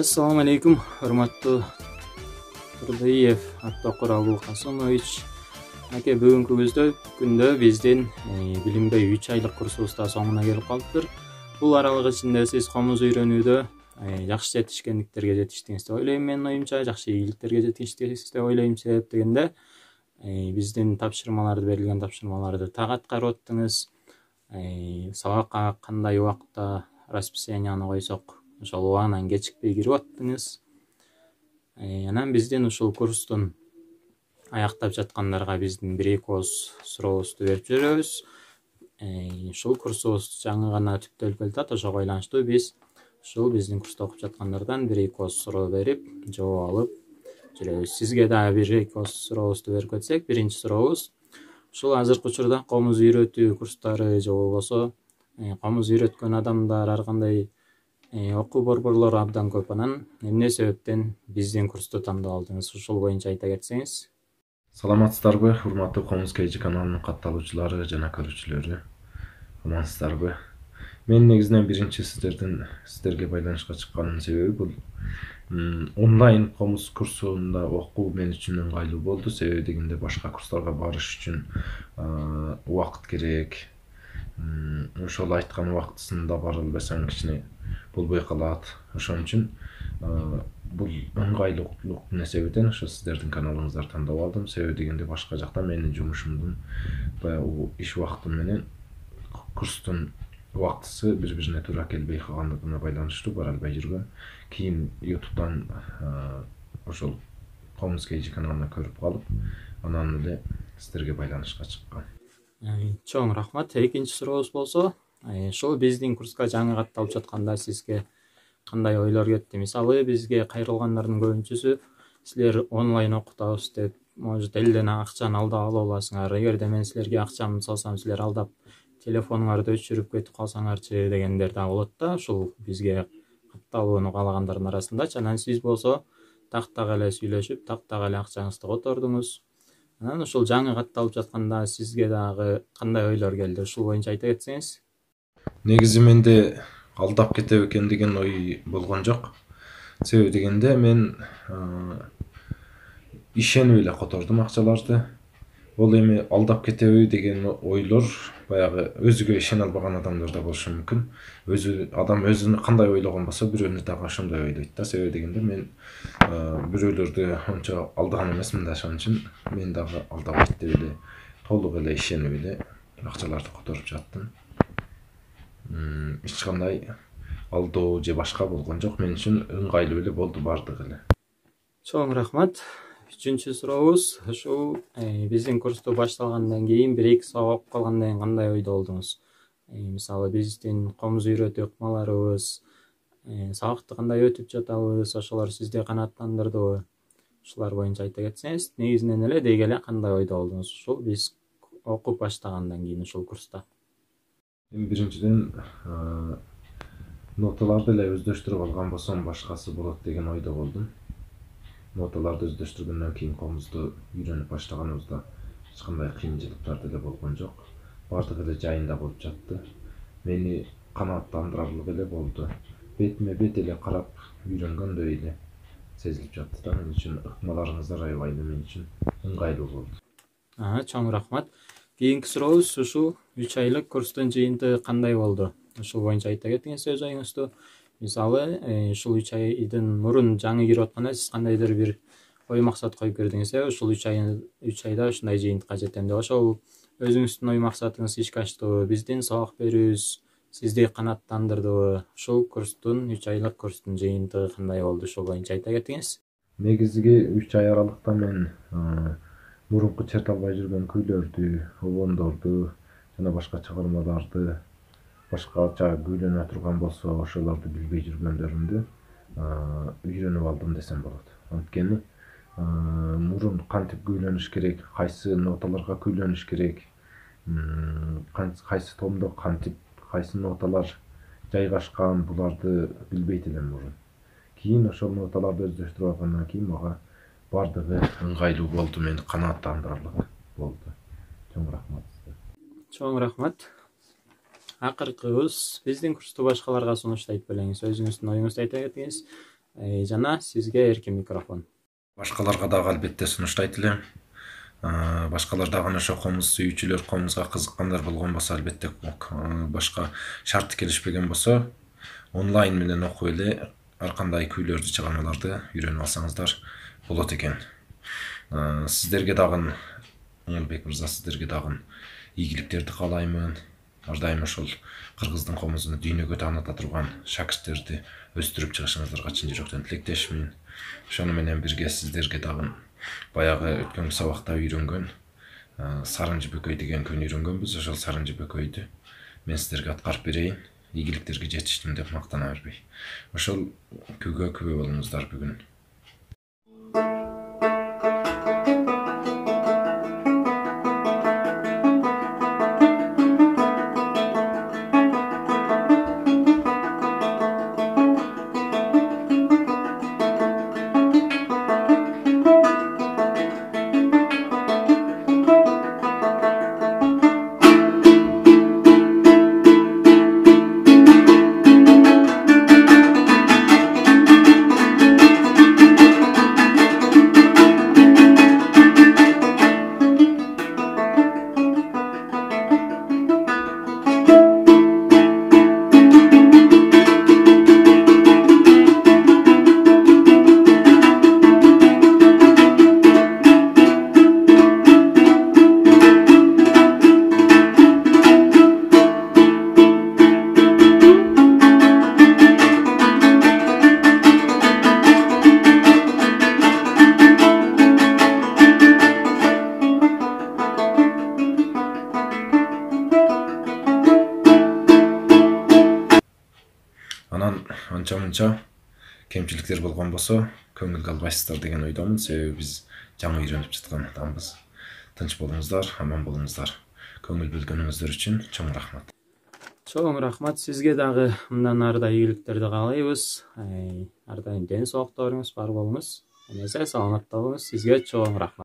Assalamu alaikum, hurmatly Turdiyev Abdukуралуу Касымович. Аке, бүгүнкү күндө биздин билимдей 3 айлык курсубузда соңуна келип калыптыр. Бул аралык ичинде сиз комуз үйрөнүүдө жакшы жетишкендиктерге жетиштиңиз деп ойлойм. Менин оюмча жакшы ийгиликтерге жетиштиңиз деп ойлойм. Себеп дегенде биздин берилген тапшырмаларды так аткарып аттыңыз. Сабакка кандай убакытта расписанияны койсок, ошол убагынан кечикпей кирип аттыңыз. Анан биздин ушул курстун аяктап жаткандарга биздин 1-2 ооз сурообузду берип жүрөбүз. Ушул курсубуз жаңы гана түптөлүп келатат, ошого байланыштуу биз ушул биздин курста окуп жаткандардан 1-2 ооз суроо берип, жооп алып жүрөбүз. Сизге дагы 1-2 ооз сурообузду берип кетсек, биринчи сурообуз ушул азыркы учурда комуз үйрөтүү курстары же болбосо комуз үйрөткөн адамдар ар кандай окуу борборлору абдан көп. Анан эмне себептен биздин курсту тандап алдыңыз? Ушул боюнча айта кетсеңиз. Саламатсыздарбы, урматтуу Комуз KG каналынын катталуучулары жана көрүүчүлөрү. Амансыздарбы. Мен негизинен биринчи сиздерге байланышка чыкканымдын себеби бул онлайн комуз курсунда окуу мен үчүн ыңгайлуу болду. Себеби дегенде башка курстарга барыш үчүн убакыт керек. Ошол айткан убактысында бара албасаң кичине болбой калат. Ошон үчүн бул ыңгайлуулуктун эсебинен ошо сиздердин каналыңыздарды тандап алдым. Себеби дегенде башка жакта менин жумушумдун баягы иш убактым менен курстун убактысы бири-бирине туура келбей калгандыгына байланыштуу бара албай жүргөм. Кийин YouTube'дан ошол Комуз KG каналына көрүп калып, анан эле сиздерге байланышка чыккан. Чоң рахмат. Экинчи сурообуз болсо, ошол биздин курска жаңы катталып жатканда сизге кандай ойлор кетти? Мисалы, бизге кайрылгандардын көбүнчүсү силер онлайн окутабыз деп, может элден акчаны алдап ала аласыңар. Эгерде мен силерге акчамды салсам, силер алдап телефонуңарды өчүрүп кетип калсаңарчы дегендер да болот да, ушул бизге катталууну каалагандардын арасындачы. Анан сиз болсо тактак эле сүйлөшүп, тактак эле акчаңызды котордуңуз. Анан ушул жаңы катталып жатканда сизге дагы кандай ойлор келди? Ушул боюнча айта кетсеңиз. Негизи менде алдап кетеп экен деген ой болгон жок. Себеби дегенде мен ишенип эле котордум акчаларды. Ол эми алдап кетеби деген ойлор баягы өзүгө ишене албаган адамдарда болушу мүмкүн. Адам өзүнү кандай ойлогон болсо, бирөөнү дагы ошондой ойлойт да. Себеби дегенде мен бирөөлөрдү ончо алдаган эмесмин да, ошон үчүн мен дагы алдабайт деп эле толук эле ишенип эле акчаларды которуп жаттым. Эч кандай алдоо же башка болгон жок. Мен үчүн ыңгайлуу эле болду бардыгы эле. Чоң рахмат. Үчүнчү сурообуз ушул биздин курсту башталгандан кийин 1-2 сабак окуп калгандан кийин кандай ойдо болдуңуз? Мисалы, биздин комуз үйрөтүү ыкмаларыбыз, сабакты кандай өтүп жатабыз, ошолор сизди канааттандырдыбы? Ушулар боюнча айта кетсеңиз. Негизинен эле деги эле кандай ойдо болдуңуз ушул биз окуп баштагандан кийин ушул курста? Биринчиден ноталарды эле өздөштүрүп алган болсом башкасы болот деген ойдо болдум. Ноталарды өздөштүргөндөн кийин комузду үйрөнүп баштаганыбызда эч кандай кыйынчылыктар деле болгон жок. Бардыгы эле жайында болуп жатты. Мени канааттандырарлык эле болду. Бетиме бет эле карап үйрөнгөндөй эле сезилип жатты да. Мен үчүн ыкмаларыңыздар аябай мен үчүн ыңгайлуу болду. Чоң рахмат. Кийинки сурообуз ушул 3 айлык курстун жыйынтыгы кандай болду? Ушул боюнча айта кетиңиз өз оюңузду. Мисалы, ушул 3 айдын мурун жаңы кирип атканда сиз кандайдыр бир ой максат коюп кирдиңиз, ушул 3 айда ушундай жыйынтыкка жетем деп. Ошол өзүңүздүн ой максатыңыз ишке аштыбы? Биздин сабак берүүбүз сизди канааттандырдыбы? Ушул курстун 3 айлык курстун жыйынтыгы кандай болду? Ушул боюнча айта кетиңиз. Негизги 3 ай аралыкта мен мурунку чырта албай жүргөн күйлөрдү, обондорду жана башка чыгармаларды, башкача күйлөнө турган болсо ошолорду билбей жүргөндөрүмдү үйрөнүп алдым десем болот. Анткени мурун кантип күйлөнүш керек, кайсы ноталарга күйлөнүш керек, кайсы томдо кантип кайсы ноталар жайгашкан, буларды билбейт элем мурун. Кийин ошол ноталарды өздөштүрүп алгандан кийин мага бардыгы ыңгайлуу болду, мени канааттандырарлык болду. Чоң рахмат. Чоң рахмат. Акыркыбыз биздин курсту башкаларга сунуштайт белеңиз. Өзүңүздүн оюңузду айта кетиңиз. Жана сизге эркин микрофон. Башкаларга дагы албетте сунуштайт элем. Башкалар дагы ошо комуз сүйүүчүлөр, комузга кызыккандар болгон болсо, албетте башка шарт келишпеген болсо, онлайн менен окуп эле ар кандай күйлөрдү, чыгармаларды үйрөнүп алсаңыздар болот экен. Сиздерге дагы, Оңолбек мырза, сиздерге дагы ийгиликтерди каалаймын. Ар дайым ошол кыргыздын комузун дүйнөгө тааныта турган шакирттерди өстүрүп чыгышыңыздарга чын жүрөктөн тилектешмин. Ошону менен бирге сиздерге дагы баягы өткөн сабакта үйрөнгөн сарын жибөкөй деген күн үйрөнгөнбүз. Ошол сарын жибөкөйдү мен сиздерге аткарып берейин. Ийгиликтерге жетиштим деп мактана бербей. Ошол күйгө күбө болуңуздар бүгүн. Анан анча-мынча кемчиликтер болгон болсо, көңүлгө албайсыздар деген ойдомун. Себеби биз жаңы үйрөнүп жаткан адамбыз. Тынч болуңуздар, аман болуңуздар. Көңүл бөлгөнүңүздөр үчүн чоң рахмат. Чоң рахмат. Сизге дагы мындан ары да ийгиликтерди каалайбыз. Ар дайым ден соолукта болуңуз, бар болуңуз. Эмесе саламатта болуңуз. Сизге чоң рахмат.